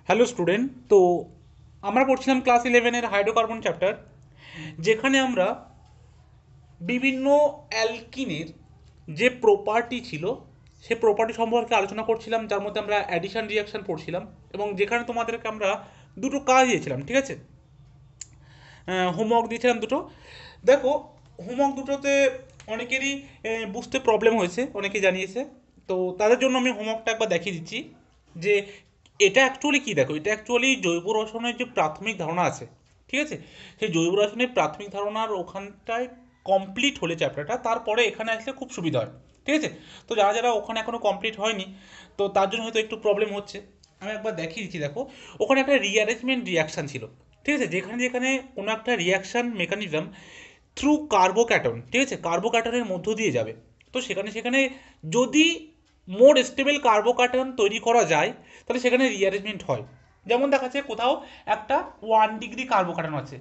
Hello student. তো আমরা পড়ছিলাম ক্লাস ইলেভেনের হাইড্রোকার্বন চ্যাপ্টার, যেখানে আমরা বিভিন্ন অ্যালকিনের যে প্রপার্টি ছিল সে প্রপার্টি সম্পর্কে আলোচনা করছিলাম, যার মধ্যে আমরা অ্যাডিশন রিয়াকশন পড়ছিলাম এবং যেখানে তোমাদেরকে আমরা দুটো কাজ দিয়েছিলাম, ঠিক আছে? হোমওয়ার্ক দিয়েছিলাম দুটো। দেখো, হোমওয়ার্ক দুটোতে অনেকেরই বুঝতে প্রবলেম হয়েছে, অনেকে জানিয়েছে। তো তাদের জন্য আমি হোমওয়ার্কটা একবার দেখিয়ে দিচ্ছি যে এটা অ্যাকচুয়ালি কী। দেখো, এটা অ্যাকচুয়ালি জৈব রসায়নের যে প্রাথমিক ধারণা আছে, ঠিক আছে, সেই জৈব রসায়নের প্রাথমিক ধারণার ওখানটায় কমপ্লিট হলে চ্যাপ্টারটা, তারপরে এখানে আসলে খুব সুবিধা হয়, ঠিক আছে? তো যারা যারা ওখানে এখনও কমপ্লিট হয়নি, তো তার জন্য হয়তো একটু প্রবলেম হচ্ছে। আমি একবার দেখিয়ে দিচ্ছি। দেখো, ওখানে একটা রিঅ্যারেঞ্জমেন্ট রিয়াকশান ছিল, ঠিক আছে, যেখানে যেখানে কোনো একটা রিয়াকশান মেকানিজম থ্রু কার্বোক্যাটন, ঠিক আছে, কার্বোক্যাটনের মধ্য দিয়ে যাবে, তো সেখানে সেখানে যদি মোর স্টেবল কার্বোক্যাটন তৈরি করা যায়, তাহলে সেখানে রিঅ্যারেঞ্জমেন্ট হয়। যেমন দেখাচ্ছে কোথাও একটা 1 ডিগ্রি কার্বোক্যাটন আছে,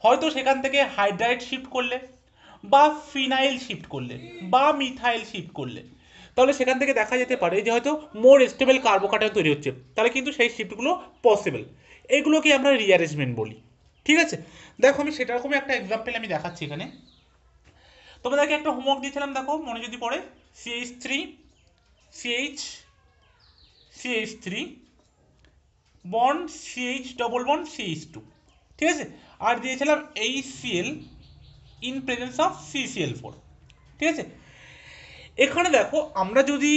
হয়তো সেখান থেকে হাইড্রাইড শিফট করলে বা ফিনাইল শিফট করলে বা মিথাইল শিফট করলে, তাহলে সেখান থেকে দেখা যেতে পারে যে হয়তো মোর স্টেবল কার্বোক্যাটন তৈরি হচ্ছে, তাহলে কিন্তু সেই শিফটগুলো পসিবল। এইগুলোকে আমরা রিঅ্যারেঞ্জমেন্ট বলি, ঠিক আছে? দেখো, আমি সেরকমই একটা এক্সাম্পল আমি দেখাচ্ছি এখানে। তোমাদেরকে একটা হোমওয়ার্ক দিয়েছিলাম, দেখো মনে যদি পড়ে, CH3 CH CH3 bond CH double bond CH2, ঠিক আছে, আর দিয়েছিলাম HCl in presence of CCl4, ঠিক আছে। এখানে দেখো, আমরা যদি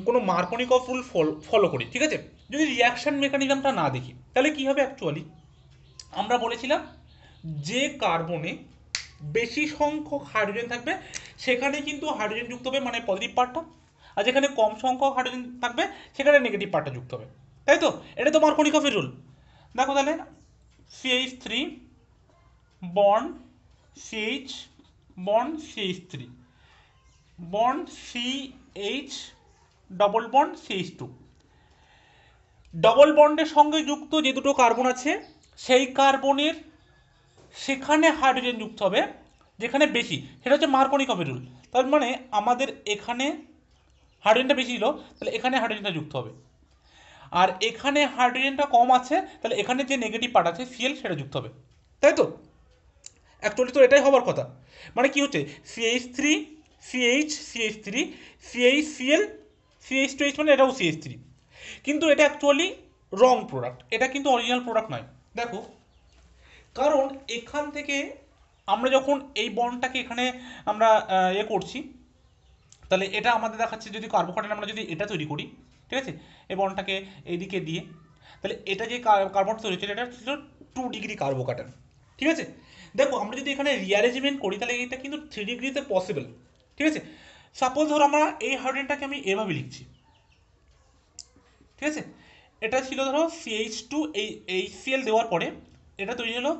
কোনো মার্কনিকভ রুল ফলো করি, ঠিক আছে, যদি রিয়াকশন মেকানিজমটা না দেখি, তাহলে কী হবে অ্যাকচুয়ালি? আমরা বলেছিলাম যে কার্বনে বেশি সংখ্যক হাইড্রোজেন থাকবে সেখানে কিন্তু হাইড্রোজেন যুক্ত হবে, মানে পজিটিভ পার্টটা, আর যেখানে কম সংখ্যক হাইড্রোজেন থাকবে সেখানে নেগেটিভ পার্টটা যুক্ত হবে, তাই তো? এটা তো মার্কনিকভের রুল। দেখো তাহলে, CH3 bond CH bond CH3 bond CH double bond CH2, double বন্ডের সঙ্গে যুক্ত যে দুটো কার্বন আছে সেই কার্বনের সেখানে হাইড্রোজেন যুক্ত হবে যেখানে বেশি, সেটা হচ্ছে মার্কনিকভের রুল। তার মানে আমাদের এখানে হাইড্রোজেনটা বেশি ছিল, তাহলে এখানে হাইড্রোজেনটা যুক্ত হবে, আর এখানে হাইড্রোজেনটা কম আছে, তাহলে এখানে যে নেগেটিভ পার্ট আছে Cl সেটা যুক্ত হবে, তাই তো? অ্যাকচুয়ালি তো এটাই হবার কথা। মানে কি হচ্ছে, CH3 CH CH3 CH Cl CH2H, মানে এটাও CH3, কিন্তু এটা অ্যাকচুয়ালি রং প্রোডাক্ট, এটা কিন্তু অরিজিনাল প্রোডাক্ট নয়। দেখো, কারণ এখান থেকে আমরা যখন এই বন্ডটাকে এখানে আমরা করছি, তাহলে এটা আমাদের দেখাচ্ছে যদি কার্বোকার্বন আমরা যদি এটা তৈরি করি, ঠিক আছে, এই বন্ডটাকে এইদিকে দিয়ে, তাহলে এটা যে কার্বনটা তৈরি হচ্ছে এটা ছিল 2 ডিগ্রি কার্বোকার্বন, ঠিক আছে। দেখো, আমরা যদি এখানে রিঅ্যারেঞ্জমেন্ট করি তাহলে এটা কিন্তু 3 ডিগ্রিতে পসিবল, ঠিক আছে। সাপোজ ধরো আমরা এই হাইড্রোজেনটাকে আমি এভাবে লিখছি, ঠিক আছে, এটা ছিল ধরো CH2, এই HCl দেওয়ার পরে এটা তৈরি হলো,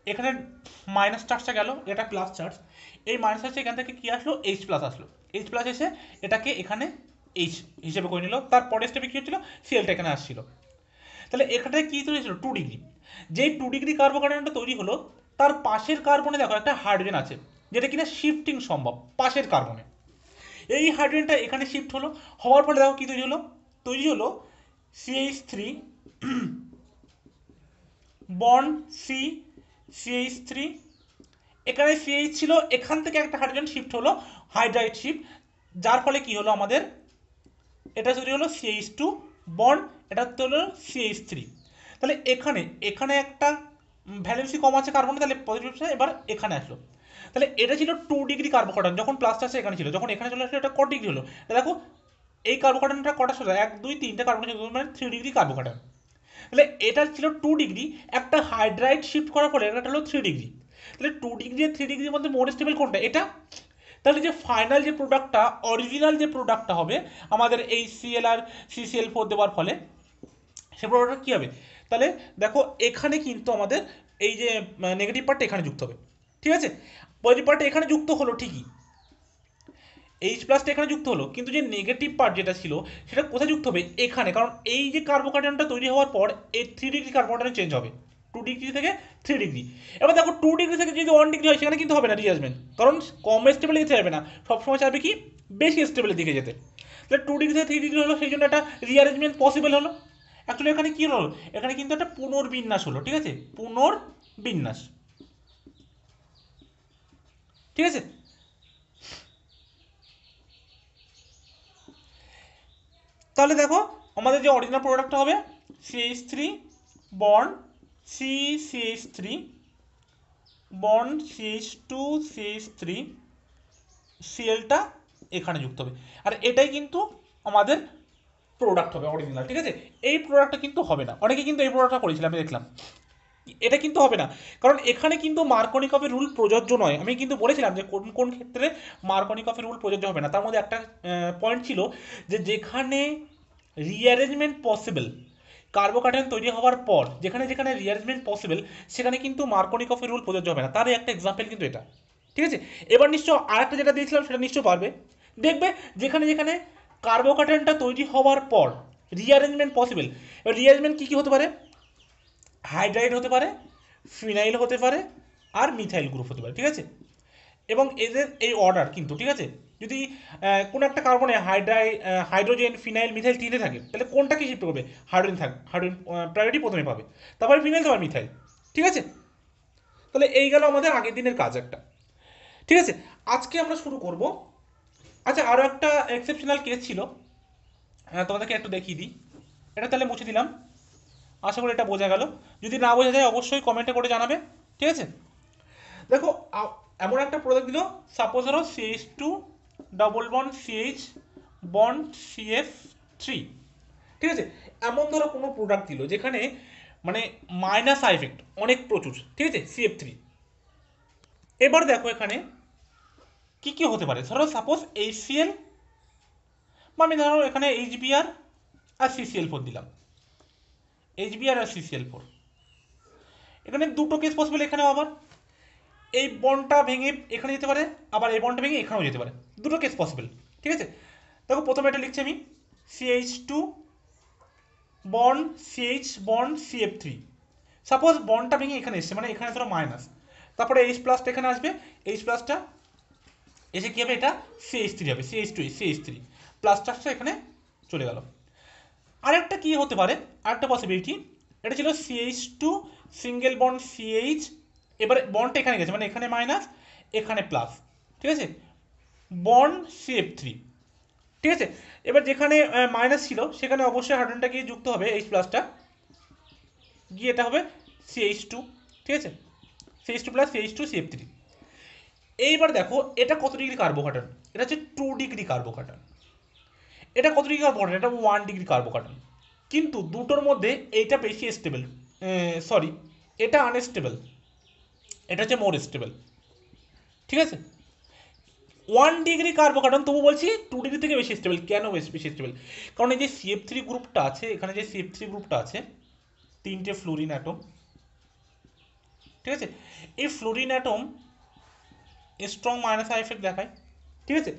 এখানে মাইনাস চার্জটা গেল, এটা প্লাস চার্জ, এই মাইনাস চার্জটা এখান থেকে কি আসলো, H প্লাস আসলো, H প্লাস এসে এটাকে এখানে H হিসেবে করে নিল, তার পরের স্টেপে কী হচ্ছিল, সিএলটা এখানে আসছিল, তাহলে এখানে কি তৈরি হয়েছিল, 2 ডিগ্রি। যেই 2 ডিগ্রি কার্বোকার্বনটা তৈরি হলো, তার পাশের কার্বনে দেখো একটা হাইড্রোজেন আছে, যেটা কিনা শিফটিং সম্ভব পাশের কার্বনে। এই হাইড্রোজেনটা এখানে শিফট হলো, হওয়ার ফলে দেখো কি তৈরি হলো, তৈরি হলো CH3 বন্ড CH3, এখানে CH ছিল, এখান থেকে একটা হাইড্রোজেন শিফট হলো, হাইড্রাইড শিফট, যার ফলে কি হলো আমাদের, এটা তৈরি হলো CH2 বন্ড, এটা হলো CH3। তাহলে এখানে এখানে একটা ভ্যালেন্সি কম আছে কার্বনে, তাহলে পজিটিভ, এবার এখানে আসলো, তাহলে এটা ছিল 2 ডিগ্রি কার্বোকার্বন, যখন প্লাসটা আছে এখানে ছিল, যখন এখানে চলে আসলো এটা কত ডিগ্রি হলো, দেখো এই কার্বোকার্বনটা কটা ছিল, 1 2 3টে কার্বন, মানে 3 ডিগ্রি কার্বোকার্বন। তাহলে এটা ছিল 2 ডিগ্রি, একটা হাইড্রাইড শিফট করার ফলে এটা হলো 3 ডিগ্রি। তাহলে 2 ডিগ্রি আর 3 ডিগ্রির মধ্যে মোর স্টেবল কোনটা, এটা। তাহলে যে ফাইনাল যে প্রোডাক্টটা, অরিজিনাল যে প্রোডাক্টটা হবে আমাদের এই Cl আর CCl4 দেওয়ার ফলে, সে প্রোডাক্টটা কী হবে, তাহলে দেখো এখানে কিন্তু আমাদের এই যে নেগেটিভ পার্টটা এখানে যুক্ত হবে, ঠিক আছে, পজিটিভ পার্টটা এখানে যুক্ত হলো ঠিকই, H প্লাসটা এখানে যুক্ত হলো, কিন্তু যে নেগেটিভ পার্ট যেটা ছিল সেটা কোথায় যুক্ত হবে, এখানে, কারণ এই যে কার্বোকার্বনটা তৈরি হওয়ার পর এই 3 ডিগ্রি কার্বোকার্বনে চেঞ্জ হবে, 2 ডিগ্রি থেকে 3 ডিগ্রি। এবার দেখো 2 ডিগ্রি থেকে যদি 1 ডিগ্রি হয় সেখানে কিন্তু হবে না রিঅ্যারেঞ্জমেন্ট, কারণ কম স্টেবলে যেতে যাবে না, সবসময় চাইবে কি বেশি স্টেবলের দিকে যেতে। তাহলে 2 ডিগ্রি থেকে 3 ডিগ্রি হলো, সেই জন্য একটা রিঅ্যারেঞ্জমেন্ট পসিবল হলো। অ্যাকচুয়ালি এখানে কি হলো, এখানে কিন্তু একটা পুনর্বিন্যাস হলো, ঠিক আছে, পুনর্বিন্যাস, ঠিক আছে। তাহলে দেখো আমাদের যে অরিজিনাল প্রোডাক্টটা হবে CH3 bond CCH3 bond CH2 CH3 সিএলটা এখানে যুক্ত হবে, আর এটাই কিন্তু আমাদের প্রোডাক্ট হবে অরিজিনাল, ঠিক আছে। এই প্রোডাক্টটা কিন্তু হবে না, অনেকে কিন্তু এই প্রোডাক্টটা করেছিল আমি দেখলাম, এটা কিন্তু হবে না, কারণ এখানে কিন্তু মার্কনিকফের রুল প্রযোজ্য নয়। আমি কিন্তু বলেছিলাম যে কোন কোন ক্ষেত্রে মার্কনিকফের রুল প্রযোজ্য হবে না, তার মধ্যে একটা পয়েন্ট ছিল যে যেখানে রিঅ্যারেঞ্জমেন্ট পসিবল, কার্বোকার্টন তৈরি হওয়ার পর যেখানে যেখানে রিঅ্যারেঞ্জমেন্ট পসিবল সেখানে কিন্তু মার্কনিকফের রুল প্রযোজ্য হবে না, তার একটা এক্সাম্পল কিন্তু এটা, ঠিক আছে। এবার নিশ্চয় আরেকটা যেটা দিয়েছিলাম সেটা নিশ্চয় পারবে, দেখবে যেখানে যেখানে কার্বোকার্টনটা তৈরি হওয়ার পর রিঅ্যারেঞ্জমেন্ট পসিবল, রিঅ্যারেঞ্জমেন্ট কী কী হতে পারে, হাইড্রাইড হতে পারে, ফিনাইল হতে পারে, আর মিথাইল গ্রুপ হতে পারে, ঠিক আছে। এবং এদের এই অর্ডার কিন্তু, ঠিক আছে, যদি কোনো একটা কার্বনে হাইড্রোজেন ফিনাইল মিথাইল তিনটে থাকে, তাহলে কোনটাকে শিফট করবে, হাইড্রোজেন থাকবে, হাইড্রোজেন প্রায়োরিটি প্রথমে পাবে, তারপরে ফিনাইল, তারপর মিথাইল, ঠিক আছে। তাহলে এই গেল আমাদের আগের দিনের কাজ একটা, ঠিক আছে। আজকে আমরা শুরু করব, আচ্ছা আরও একটা এক্সেপশনাল কেস ছিল, তোমাদেরকে একটু দেখিয়ে দিই, এটা তাহলে মুছে দিলাম, আশা করি এটা বোঝা গেল, যদি না বোঝা যায় অবশ্যই কমেন্টে করে জানাবে, ঠিক আছে। দেখো এমন একটা প্রোডাক্ট দিল, সাপোজ ধরো CH2 double bond CH bond CF3, ঠিক আছে। এমন ধরো কোনো প্রোডাক্ট দিল যেখানে মানে মাইনাস আই এফেক্ট অনেক প্রচুর, ঠিক আছে, CF3। এবার দেখো এখানে কি কি হতে পারে, ধরো সাপোজ HCl, বা আমি ধরো এখানে HBr আর CCl4 দিলাম, HBr আর CCl4, এখানে দুটো কেস পসিবল, এখানেও আবার এই বন্ডটা ভেঙে এখানে যেতে পারে, আবার এই বন্ডটা ভেঙে এখানেও যেতে পারে, দুটো কেস পসিবল, ঠিক আছে। দেখো প্রথমে এটা লিখছি আমি, CH2 bond CH bond CF3, suppose বন্ডটা ভেঙে এখানে এসছে, মানে এখানে ধরো মাইনাস, তারপরে H প্লাসটা এখানে আসবে, H প্লাসটা এসে কী হবে, এটা CH3 হবে, CH3 প্লাস চার্জটা এখানে চলে গেল। আরেকটা কি হতে পারে, আরেকটা পসিবিলিটি, এটা ছিল CH2 সিঙ্গেল বন্ড CH, এবারে বন্ডটা এখানে গেছে, মানে এখানে মাইনাস এখানে প্লাস, ঠিক আছে, বন্ড CF3, ঠিক আছে। এবার যেখানে মাইনাস ছিল সেখানে অবশ্যই হাইড্রোজেনটা গিয়ে যুক্ত হবে, H প্লাসটা গিয়ে এটা হবে CH2, ঠিক আছে, CH2 প্লাস CH2 CF3। এইবার দেখো এটা কত ডিগ্রি কার্বোকার্টন, এটা হচ্ছে 2 ডিগ্রি কার্বোকার্টন, এটা কত ডিগ্রি কার্বোকার্টন, এটা 1 ডিগ্রি কার্বোকার্টন, কিন্তু দুটোর মধ্যে এইটা বেশি স্টেবল, সরি এটা আনস্টেবল, এটা হচ্ছে মোর স্টেবল, ঠিক আছে। 1 ডিগ্রি কার্বোকার্বন তবু বলছি 2 ডিগ্রি থেকে বেশি স্টেবল, কেন বেশি স্টেবল, কারণ এই যে CF3 গ্রুপটা আছে, এখানে যে CF3 গ্রুপটা আছে, তিনটে ফ্লোরিন অ্যাটম, ঠিক আছে, এই fluorine atom strong minus I effect দেখায়, ঠিক আছে,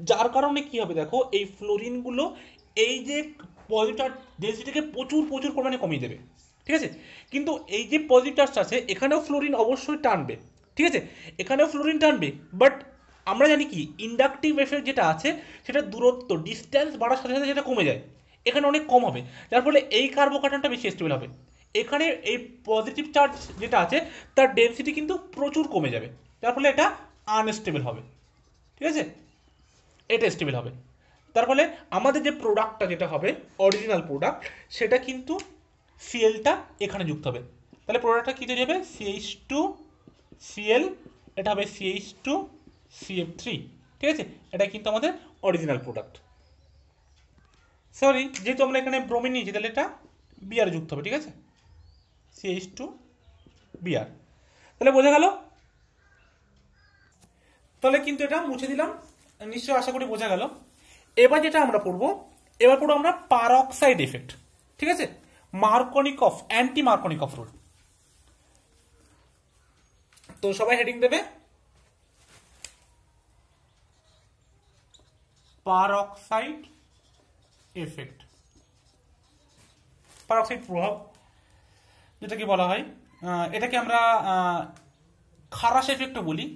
যার কারণে কি হবে দেখো এই ফ্লোরিনগুলো এই যে পজিটিভ চার্জ ডেন্সিটিকে প্রচুর প্রচুর পরিমাণে কমিয়ে দেবে, ঠিক আছে। কিন্তু এই যে পজিটিভ চার্জ আছে এখানেও ফ্লোরিন অবশ্যই টানবে, ঠিক আছে, এখানেও ফ্লোরিন টানবে, বাট আমরা জানি কি ইন্ডাকটিভ এফেক্ট যেটা আছে সেটা দূরত্ব ডিস্ট্যান্স বাড়ার সাথে সাথে সেটা কমে যায়, এখানে অনেক কম হবে, যার ফলে এই কার্বোকার্বনটা বেশি স্টেবল হবে, এখানে এই পজিটিভ চার্জ যেটা আছে তার ডেন্সিটি কিন্তু প্রচুর কমে যাবে, যার ফলে এটা আনস্টেবল হবে, ঠিক আছে, এটা স্টেবল হবে। তার ফলে আমাদের যে প্রোডাক্টটা যেটা হবে অরিজিনাল প্রোডাক্ট সেটা কিন্তু সিএলটা এখানে যুক্ত হবে, তাহলে প্রোডাক্টটা কী তৈরি হবে, CH2 CL, এটা হবে CH2 CF3, ঠিক আছে, এটা কিন্তু আমাদের অরিজিনাল প্রোডাক্ট। সরি যেহেতু আমরা এখানে ব্রোমিন নিয়েছি তাহলে এটা বিআর যুক্ত হবে, ঠিক আছে, CH2 বিআর, তাহলে বোঝা গেল, তাহলে কিন্তু এটা মুছে দিলাম, নিশ্চয়ই আশা করি বোঝা গেল। এবার যেটা আমরা পড়বো, এবার পড়বো আমরা পারঅক্সাইড এফেক্ট, ঠিক আছে, মার্কনিকফ অ্যান্টি মার্কনিকফ রুল। তো সবাই হেডিং দেবে, পারঅক্সাইড এফেক্ট, পারঅক্সাইড প্রভাব যেটাকে বলা হয়, এটাকে আমরা খারাস এফেক্টও বলি,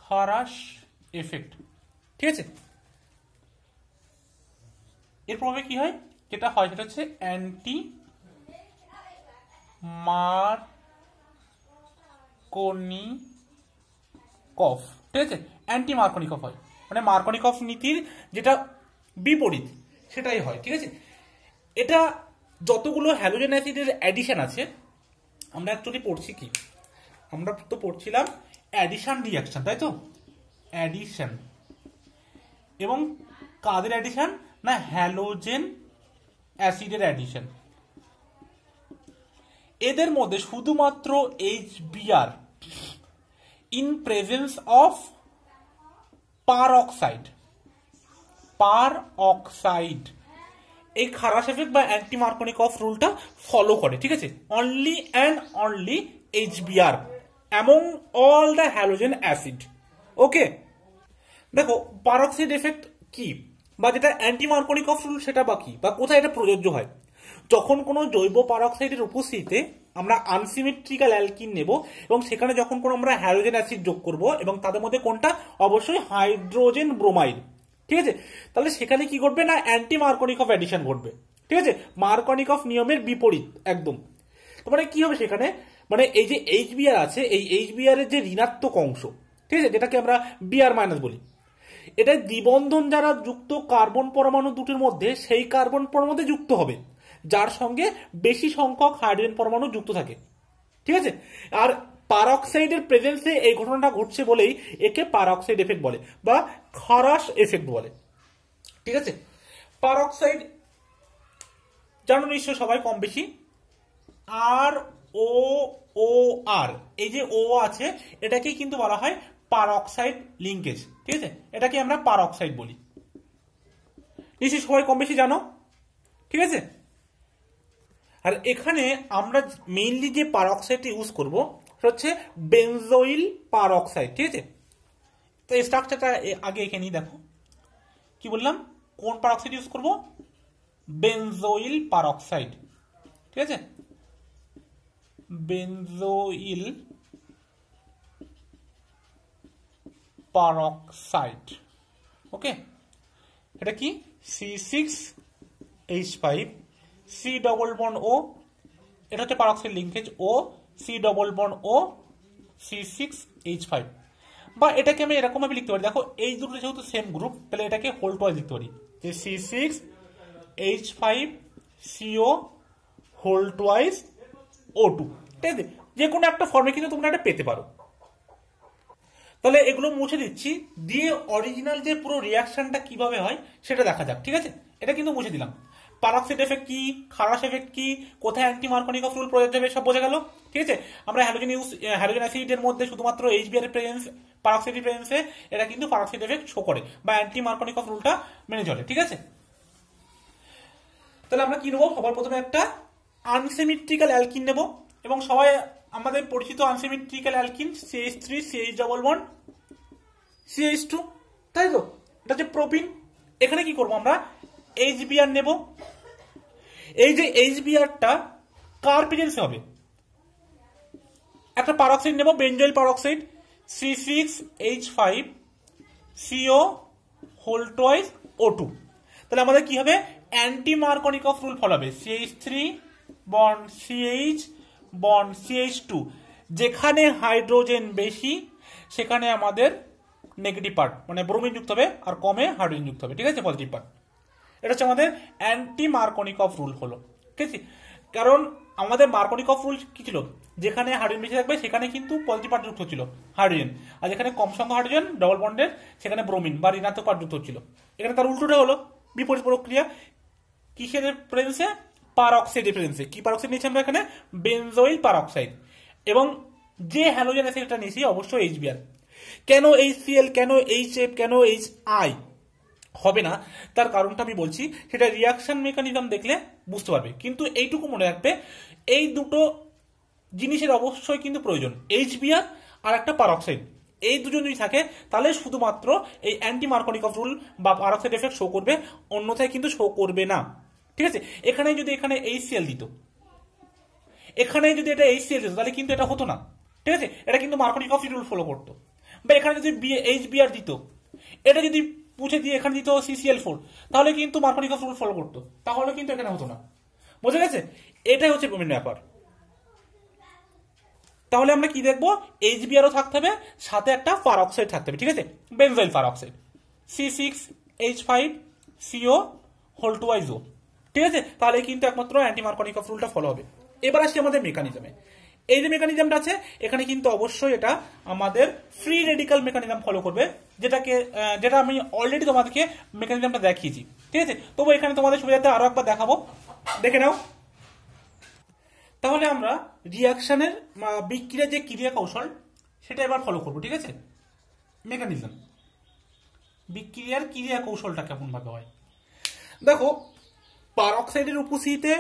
খারাস এফেক্ট, ঠিক আছে। এর প্রভাবে কি হয়, যেটা হয় সেটা হচ্ছে অ্যান্টি মার্কনিকফ, ঠিক আছে? অ্যান্টি মার্কনিকফ হয়, মানে মার্কনিকফ নীতির যেটা বিপরীত সেটাই হয়, ঠিক আছে? এটা যতগুলো হ্যালোজেন অ্যাসিডের অ্যাডিশন আছে, আমরা অ্যাকচুয়ালি পড়ছি কি, আমরা তো পড়ছিলাম অ্যাডিশন রিয়াকশন, তাই তো? অ্যাডিশন, এবং কাদের অ্যাডিশন? না হ্যালোজেন অ্যাসিডের অ্যাডিশন। এদের মধ্যে শুধুমাত্র HBr in presence of peroxide এই খারাস এফেক্ট বা অ্যান্টি মার্কনিকফ রুলটা ফলো করে, ঠিক আছে? Only and only HBr among all the halogen acid. Okay, দেখো পারঅক্সাইড এফেক্ট কি, বা যেটা অ্যান্টি মার্কনিকফ রুল সেটা বা কি, বা কোথায় এটা প্রযোজ্য হয়? যখন কোনো জৈব পারঅক্সাইডের উপস্থিতিতে আমরা আনসিমেট্রিক্যাল অ্যালকিন নেব এবং সেখানে যখন কোনো আমরা হ্যালোজেন অ্যাসিড যোগ করব, এবং তাদের মধ্যে কোনটা? অবশ্যই হাইড্রোজেন ব্রোমাইড, ঠিক আছে? তাহলে সেখানে কি ঘটবে? না অ্যান্টি মার্কনিকফ অ্যাডিশন ঘটবে, ঠিক আছে? মার্কনিকফ নিয়মের বিপরীত একদম। তো মানে কি হবে সেখানে? মানে এই যে HBr আছে, এই HBr এর যে ঋণাত্মক অংশ, ঠিক আছে, যেটাকে আমরা Br মাইনাস বলি, এটা দ্বিবন্ধন যারা যুক্ত কার্বন পরমাণু দুটির মধ্যে সেই কার্বন পরমাণুতে যুক্ত হবে যার সঙ্গে বেশি সংখ্যক হাইড্রোজেন পরমাণু যুক্ত থাকে, ঠিক আছে? আর পারঅক্সাইডের প্রেজেন্সে এই ঘটনাটা ঘটছে বলেই একে পারঅক্সাইড এফেক্ট বলে বা খারাস এফেক্ট বলে, ঠিক আছে? পারঅক্সাইড জানো নিশ্চয় সবাই কম বেশি, আর ও ও আর, এই যে ও আছে এটাকে কিন্তু বলা হয় পারঅক্সাইড লিঙ্কেজ, ঠিক আছে? এটাকে আমরা পারঅক্সাইড বলি, নিশ্চয়ই সবাই কম বেশি জানো, ঠিক আছে? আর এখানে আমরা মেইনলি যে পারঅক্সাইডটা ইউজ করব সেটা হচ্ছে বেনজোইল পারঅক্সাইড, ঠিক আছে? তো এই স্ট্রাকচারটা আগে এখানেই দেখো, কি বললাম? কোন পারঅক্সাইড ইউজ করব? বেনজোইল পারঅক্সাইড, ঠিক আছে? বেনজোইল পারঅক্সাইড, ওকে? এটা কি? C6H5 C double bond O, এটা হচ্ছে peroxide linkage O C double bond O C6H5, বা এটাকে আমি এরকম ভাবে লিখতে পারি, দেখো এই দুটো যেহেতু সেম গ্রুপ তাহলে এটাকে হোল টুয়াইজ লিখতে পারি, যে C6H5CO হোল টুয়াইজ O2, ঠিক আছে? যে কোনো একটা ফর্মে কিন্তু তোমরা এটা পেতে পারো। তাহলে এগুলো মুছে দিচ্ছি, দিয়ে অরিজিনাল যে পুরো রিয়াকশনটা কিভাবে হয় সেটা দেখা যাক, ঠিক আছে? এটা কিন্তু মুছে দিলাম। পারঅক্সাইড এফেক্ট কি, খারাস এফেক্ট কি, কোথায় অ্যান্টি মার্কনিকফ রুল প্রযোজ্য হবে সব বোঝা গেল, ঠিক আছে? আমরা হ্যালোজেন অ্যাসিডের মধ্যে শুধুমাত্র HBr এর প্রেজেন্স, পারঅক্সাইডের প্রেজেন্সে এটা কিন্তু পারঅক্সাইড এফেক্ট শো করে বা অ্যান্টি মার্কনিকফ রুলটা মেনে চলে, ঠিক আছে? তাহলে আমরা কি নেবো? সবার প্রথমে একটা আনসিমেট্রিক্যাল অ্যালকিন নেব, এবং সবাই আমাদের পরিচিত unsymmetrical alkyne CH3 CH double bond CH2, তাই তো? এটা হচ্ছে প্রোপিন। এখানে কি করব? আমরা HBr নেব। এই যে HBrটা কার প্রেজেন্সে হবে? একটা পারঅক্সাইড নেব, বেনজোইল peroxide C6H5CO whole twice O2। তাহলে আমাদের কি হবে? অ্যান্টি মার্কনিকফ রুল ফলো হবে, CH3 bond CH bond CH2, যেখানে হাইড্রোজেন বেশি সেখানে আমাদের নেগেটিভ পার্ট মানে ব্রোমিন যুক্ত হবে, আর কমে হাইড্রোজেন যুক্ত হবে, ঠিক আছে? Positive part. এটা হচ্ছে আমাদের অ্যান্টি মার্কনিকফ রুল হলো, ঠিক আছে? কারণ আমাদের মার্কনিকফ রুল কি ছিল? যেখানে হাইড্রোজেন বেশি থাকবে সেখানে কিন্তু পজিটিভ পার্ট যুক্ত হচ্ছিল হাইড্রোজেন, আর যেখানে কম সংখ্যক হাইড্রোজেন ডবল বন্ডের সেখানে ব্রোমিন বা ঋণাত্মক পার্ট যুক্ত হচ্ছিল। এখানে তার উল্টোটা হলো, বিপরীত প্রক্রিয়া। কিসের প্রেজেন্সে? পারঅক্সাইডের প্রেজেন্সে। কি পারঅক্সাইড নিয়েছি আমরা এখানে? বেনজোইল পারঅক্সাইড। এবং যে হ্যালোজেন অ্যাসিডটা নিয়েছি অবশ্যই HBr। কেন HCl, কেন HF, কেন HI হবে না তার কারণটা আমি বলছি, সেটা রিয়াকশন মেকানিজম দেখলে বুঝতে পারবে। কিন্তু এইটুকু মনে রাখবে, এই দুটো জিনিসের অবশ্যই কিন্তু প্রয়োজন, HBr আর একটা পারঅক্সাইড। এই দুজন যদি থাকে তাহলে শুধুমাত্র এই অ্যান্টি মার্কনিকফ রুল বা পারঅক্সাইড এফেক্ট শো করবে, অন্যথায় কিন্তু শো করবে না, ঠিক আছে? এখানে যদি এখানে HCl দিত, এখানে যদি এটা HCl দিত তাহলে কিন্তু এটা হতো না, ঠিক আছে? এটা কিন্তু মার্কনিকফ রুল ফলো করতো। বা এখানে যদি HBr দিত, এটা যদি মুছে দিয়ে এখানে দিত CCl4, তাহলে কিন্তু মার্কনিকফ রুল ফলো করতো, তাহলে কিন্তু এখানে হতো না। বুঝে গেছে? এটাই হচ্ছে মেন ব্যাপার। তাহলে আমরা কি দেখবো, HBrও থাকতে হবে, সাথে একটা পারঅক্সাইড থাকতে হবে, ঠিক আছে, বেনজাইল পারঅক্সাইড, C6H5CO2O, ঠিক আছে। তাহলে কিন্তু একমাত্র অ্যান্টি মার্কনিকফ রুলটা ফলো হবে। এবার আসি আমাদের মেকানিজমে। এই যে মেকানিজমটা আছে এখানে কিন্তু অবশ্যই এটা আমাদের ফ্রি রেডিক্যাল মেকানিজম ফলো করবে, যেটা আমি অলরেডি তোমাদেরকে মেকানিজমটা দেখিয়েছি, ঠিক আছে। তবু এখানে তোমাদের সুবিধাতে আরো একবার দেখাবো, দেখে নাও। তাহলে আমরা রিয়াকশনের বিক্রিয়ার যে ক্রিয়া কৌশল সেটা এবার ফলো করবো, ঠিক আছে। মেকানিজম, বিক্রিয়ার ক্রিয়া কৌশলটা কেমন ভাবে হয় দেখো। পারঅক্সাইডের উপস্থিতিতে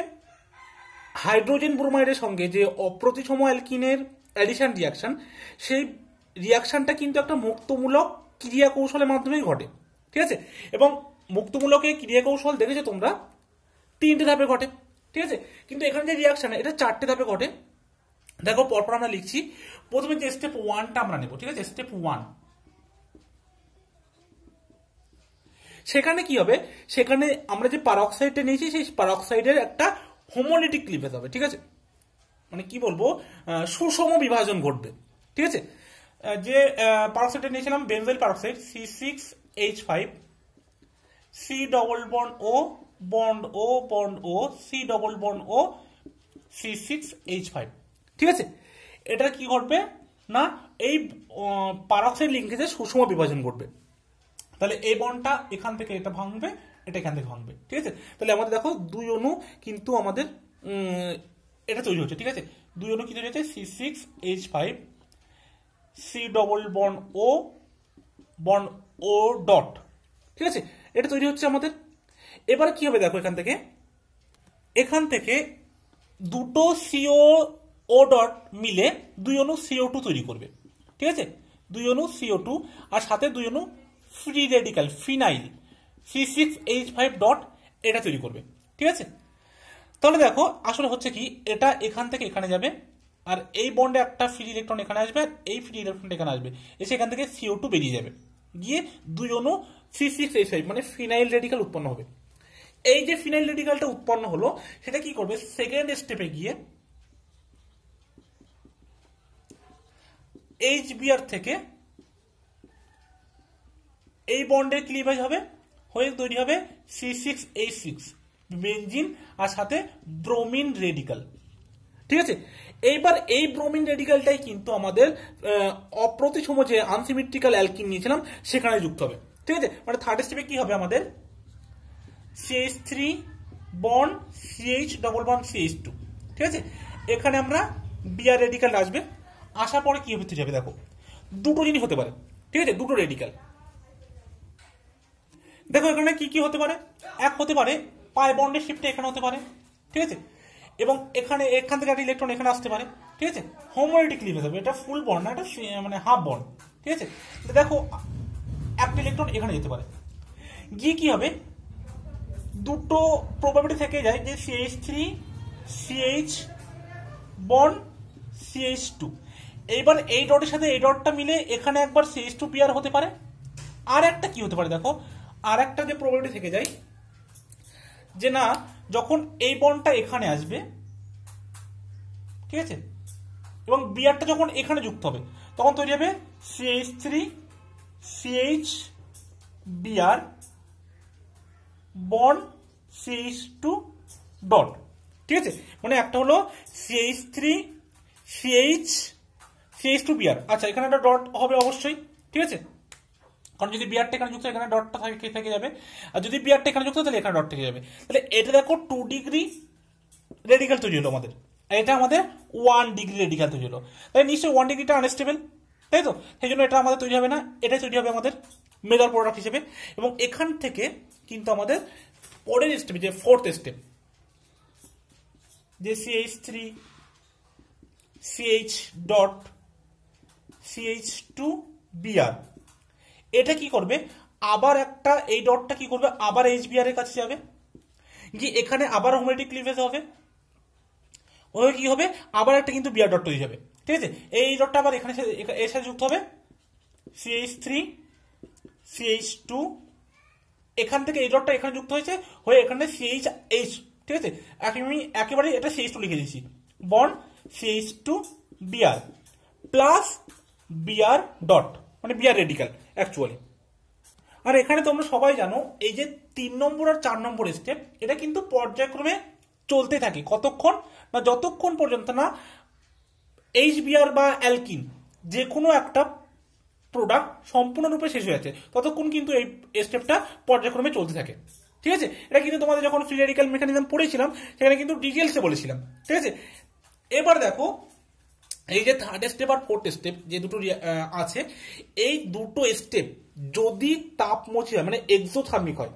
হাইড্রোজেন ব্রোমাইডের সঙ্গে যে অপ্রতিসম অ্যালকিনের অ্যাডিশন রিয়াকশন, সেই রিয়াকশনটা কিন্তু একটা মুক্তমূলক ক্রিয়া কৌশলের মাধ্যমেই ঘটে, ঠিক আছে। এবং মুক্তমূলক এই ক্রিয়া কৌশল দেখেছো তোমরা 3টে ধাপে ঘটে, ঠিক আছে। কিন্তু এখানে যে রিয়াকশন এটা 4টে ধাপে ঘটে। দেখো পরপর আমরা লিখছি। প্রথমে যে স্টেপ 1টা আমরা নেব, ঠিক আছে, স্টেপ 1। সেখানে কি হবে, সেখানে আমরা যে পারঅক্সাইডটা নিয়েছি সেই পারঅক্সাইডের একটা হোমোলিটিক ক্লিভেজ হবে, ঠিক আছে, মানে কি বলবো, সুষম বিভাজন ঘটবে, ঠিক আছে। যে পারঅক্সাইডটা নিয়েছিলাম benzyl peroxide C6H5 C double bond O bond O bond O C double bond O C6H5, ঠিক আছে। এটা কি ঘটবে না, এই পারঅক্সাইড লিঙ্কেজে সুষম বিভাজন ঘটবে। তাহলে এই বন্ডটা এখান থেকে এটা ভাঙবে, এটা এখান থেকে ভাঙবে, ঠিক আছে। তাহলে আমাদের দেখো 2 অণু কিন্তু আমাদের এটা তৈরি হচ্ছে, ঠিক আছে। 2 অণু কি তৈরি হচ্ছে, C6H5 C double bond O bond O dot, ঠিক আছে, এটা তৈরি হচ্ছে আমাদের। এবার কি হবে দেখো, এখান থেকে দুটো CO ডট মিলে 2 অণু CO2 তৈরি করবে, ঠিক আছে। 2 অণু CO2 আর সাথে 2 অণু free radical phenyl C6H5 dot এটা তৈরি করবে, ঠিক আছে। তাহলে দেখো আসলে হচ্ছে কি, এটা এখান থেকে এখানে যাবে, আর এই বন্ডে একটা ফ্রি ইলেকট্রন এখানে আসবে, আর এই ফ্রি ইলেকট্রন এখানে আসবে, এসে এখান থেকে CO2 বেরিয়ে যাবে, গিয়ে 2 অণু C6H5 মানে ফিনাইল রেডিক্যাল উৎপন্ন হবে। এই যে ফিনাইল রেডিক্যালটা উৎপন্ন হলো সেটা কি করবে, সেকেন্ড স্টেপে গিয়ে HBr থেকে এই বন্ডের ক্লিভেজ হবে, হয়ে তৈরি হবে C6H6 বেনজিন আর সাথে ব্রোমিন রেডিক্যাল, ঠিক আছে। এইবার এই ব্রোমিন রেডিক্যালটাই কিন্তু আমাদের অপ্রতিসম যে আনসিমেট্রিক্যাল অ্যালকিন নিয়েছিলাম সেখানে যুক্ত হবে, ঠিক আছে। মানে থার্ড স্টেপে কি হবে আমাদের, CH3 bond CH double bond CH2, ঠিক আছে। এখানে আমরা Br রেডিক্যাল আসবে, আসার পরে কি হতে যাবে দেখো, দুটো জিনিস হতে পারে, ঠিক আছে, দুটো রেডিক্যাল। দেখো এখানে কি কি হতে পারে, এক হতে পারে পাই বন্ডের শিফটে এখানে হতে পারে, ঠিক আছে। এবং এখানে এখান থেকে একটা ইলেকট্রন এখানে আসতে পারে, ঠিক আছে। হোমোলিটিক ক্লিভেজ হবে, এটা ফুল বন্ড না, এটা মানে হাফ বন্ড, ঠিক আছে। দেখো একটা ইলেকট্রন এখানে যেতে পারে, গিয়ে কি হবে, দুটো প্রবাবিলিটি থেকে যায় যে CH3 CH বন্ড CH2। এইবার এই ডটের সাথে এই ডটটা মিলে এখানে একবার CH2 পেয়ার হতে পারে। আর একটা কি হতে পারে দেখো, আর একটা যে প্রবাবিলিটি থেকে যায় যে না, যখন এই বন্ডটা এখানে আসবে, ঠিক আছে, এবং বিয়ারটা যখন এখানে যুক্ত হবে তখন তৈরি হবে CH3 CH BR bond CH2 dot, ঠিক আছে। মানে একটা হলো CH3 CH2 বিআর, আচ্ছা এখানে একটা ডট হবে অবশ্যই, ঠিক আছে, কারণ যদি বিআরটা এখানে যুক্ত এখানে ডটটা থেকে যাবে, আর যদি বিআরটা এখানে যুক্ত তাহলে এখানে ডট থেকে যাবে। তাহলে এটা দেখো 2 ডিগ্রি রেডিক্যাল তৈরি হলো আমাদের, এটা আমাদের 1 ডিগ্রি রেডিক্যাল তৈরি হলো। তাহলে নিশ্চয়ই 1 ডিগ্রিটা আনস্টেবল, তাই তো, সেই জন্য এটা আমাদের তৈরি হবে না, এটাই তৈরি হবে আমাদের মেজর প্রোডাক্ট হিসেবে। এবং এখান থেকে কিন্তু আমাদের পরের স্টেপ, যে ফোর্থ স্টেপ, যে CH3 CH dot CH2 BR, এটা কি করবে, আবার একটা এই ডটটা কি করবে, আবার HBr এর কাছে যাবে, গিয়ে এখানে আবার হোমোলিটিক ক্লিভেজ হবে, ওই কি হবে, আবার একটা কিন্তু বিআর ডট তৈরি হবে, ঠিক আছে। এই ডটটা আবার এখানে এর সাথে যুক্ত হবে CH3 CH2 এখান থেকে এই ডটটা এখানে যুক্ত হয়েছে, হয়ে এখানে CH, ঠিক আছে, আমি একেবারে এটা CH2 লিখে দিয়েছি, bond CH2 Br plus Br dot, মানে Br রেডিক্যাল অ্যাকচুয়ালি। আর এখানে তোমরা সবাই জানো এই যে 3 নম্বর আর 4 নম্বর স্টেপ, এটা কিন্তু পর্যায়ক্রমে চলতে থাকে। কতক্ষণ না, যতক্ষণ পর্যন্ত না HBr বা অ্যালকিন যে কোনো একটা প্রোডাক্ট সম্পূর্ণরূপে শেষ হয়ে যাচ্ছে, ততক্ষণ কিন্তু এই স্টেপটা পর্যায়ক্রমে চলতে থাকে। ঠিক আছে, এটা কিন্তু তোমাদের যখন ফ্রি রেডিক্যাল মেকানিজম পড়েছিলাম সেখানে কিন্তু ডিটেলসে বলেছিলাম। ঠিক আছে, এবার দেখো এই যে থার্ড স্টেপ আর ফোর্থ স্টেপ যে দুটো আছে, এই দুটো স্টেপ যদি তাপমোচী হয় মানে এক্সোথার্মিক হয়,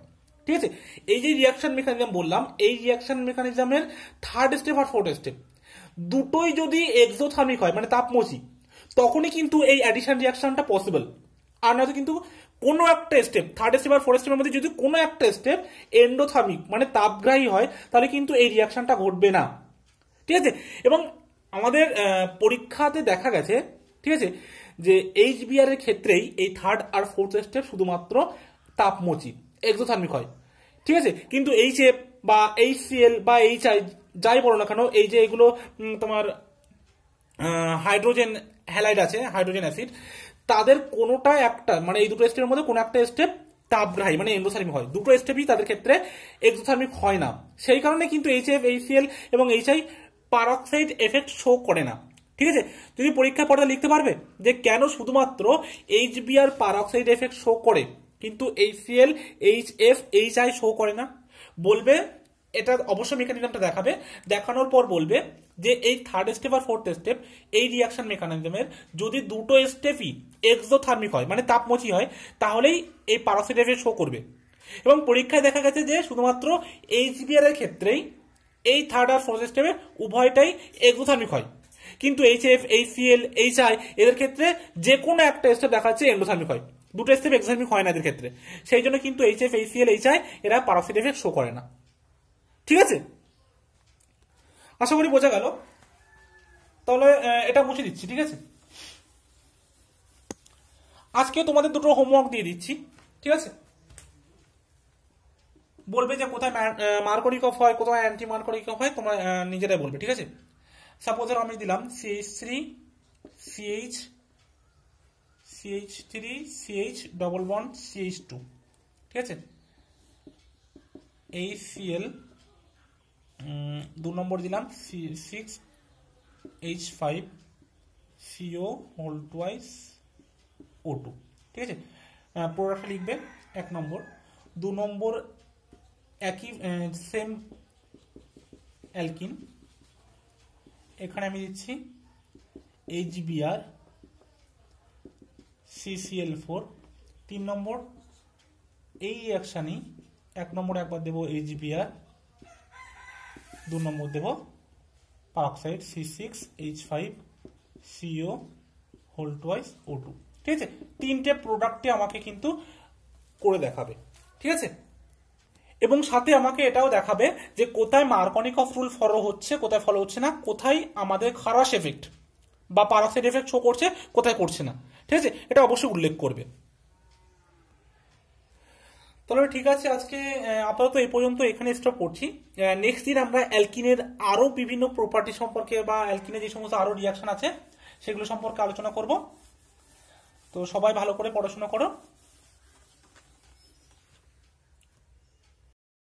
ঠিক আছে, এই যে রিয়াকশন মেকানিজম বললাম, এই রিয়াকশন মেকানিজমের থার্ড স্টেপ আর ফোর্থ স্টেপ দুটোই যদি এক্সোথার্মিক হয় মানে তাপমোচী, তখনই কিন্তু এই অ্যাডিশন রিয়াকশনটা পসিবল। আর নয়তো কিন্তু কোনো একটা স্টেপ, থার্ড স্টেপ আর ফোর্থ স্টেপের মধ্যে যদি কোনো একটা স্টেপ এন্ডোথার্মিক মানে তাপগ্রাহী হয়, তাহলে কিন্তু এই রিয়াকশনটা ঘটবে না। ঠিক আছে, এবং আমাদের পরীক্ষাতে দেখা গেছে, ঠিক আছে, যে HBr এর ক্ষেত্রেই এই থার্ড আর ফোর্থ স্টেপ শুধুমাত্র তাপমোচী এক্সোথার্মিক হয়। ঠিক আছে, কিন্তু HF বা HCl বা HI যাই বলো না কেন, এই যে এগুলো তোমার হাইড্রোজেন হ্যালাইড আছে, হাইড্রোজেন অ্যাসিড, তাদের কোনোটা একটা মানে এই দুটো স্টেপের মধ্যে কোনো একটা স্টেপ তাপগ্রাহী মানে এন্ডোথার্মিক হয়, দুটো স্টেপই তাদের ক্ষেত্রে এক্সোথার্মিক হয় না। সেই কারণে কিন্তু HF, HCl এবং HI পারক্সাইড এফেক্ট শো করে না। ঠিক আছে, যদি পরীক্ষা পড়ে লিখতে পারবে যে কেন শুধুমাত্র HBr পারক্সাইড এফেক্ট শো করে কিন্তু HCl, HF, HI শো করে না, বলবে এটা অবশ্যই মেকানিজমটা দেখাবে, দেখানোর পর বলবে যে এই থার্ড স্টেপ আর ফোর্থ স্টেপ এই রিয়াকশন মেকানিজমের যদি দুটো স্টেপই এক্সোথার্মিক হয় মানে তাপমোচী হয়, তাহলেই এই পারক্সাইড এফেক্ট শো করবে। এবং পরীক্ষায় দেখা গেছে যে শুধুমাত্র HBr এর ক্ষেত্রেই এই থার্ড আর ফোর্থ স্টেপে উভয়টাই এক্সোথার্মিক হয়, কিন্তু HF, HCl, HI এদের ক্ষেত্রে যে কোনো একটা স্টেপ দেখা যাচ্ছে এন্ডোথার্মিক হয়, দুটো স্টেপ এক্সোথার্মিক হয় না এদের ক্ষেত্রে। সেই জন্য কিন্তু HF, HCl, HI এরা পারক্সাইড এফেক্ট শো করে না। ঠিক আছে, আশা করি বোঝা গেল। তাহলে এটা মুছে দিচ্ছি। ঠিক আছে, আজকে তোমাদের দুটো হোমওয়ার্ক দিয়ে দিচ্ছি। ঠিক আছে, বলবে যে কোথায় মার্করিক অফ হয়, কোথায় অ্যান্টি মার্করিক অফ হয়, তোমরা নিজেরাই বলবে। ঠিক আছে, সাপোজ আমি দিলাম CH3 CH CH3 CH double bond CH2, ঠিক আছে, HCl 2 নম্বর দিলাম 6H5 CO whole twice O2। ঠিক আছে, প্রোডাক্টটা লিখবে 1 নম্বর। 2 নম্বর একই সেম অ্যালকিন, এখানে আমি দিচ্ছি HBr CCl4। 3 নম্বর এই রিয়াকশানই 1 নম্বর একবার দেবো HBr, 2 নম্বর দেব peroxide C6H5CO whole twice O2। ঠিক আছে, তিনটে প্রোডাক্টে আমাকে কিন্তু করে দেখাবে। ঠিক আছে, এবং সাথে আমাকে এটাও দেখাবে যে কোথায় মার্কনিক অফ রুল ফলো হচ্ছে, কোথায় ফলো হচ্ছে না, কোথায় আমাদের খারাস এফেক্ট বা পারক্সাইড এফেক্ট শো করছে, কোথায় করছে না। ঠিক আছে, এটা অবশ্যই উল্লেখ করবে। তাহলে ঠিক আছে, আজকে আপাতত এই পর্যন্ত এখানে স্টপ করছি। নেক্সট দিন আমরা অ্যালকিনের আরো বিভিন্ন প্রপার্টি সম্পর্কে বা অ্যালকিনের যে সমস্ত আরো রিয়াকশন আছে সেগুলো সম্পর্কে আলোচনা করব। তো সবাই ভালো করে পড়াশোনা করো।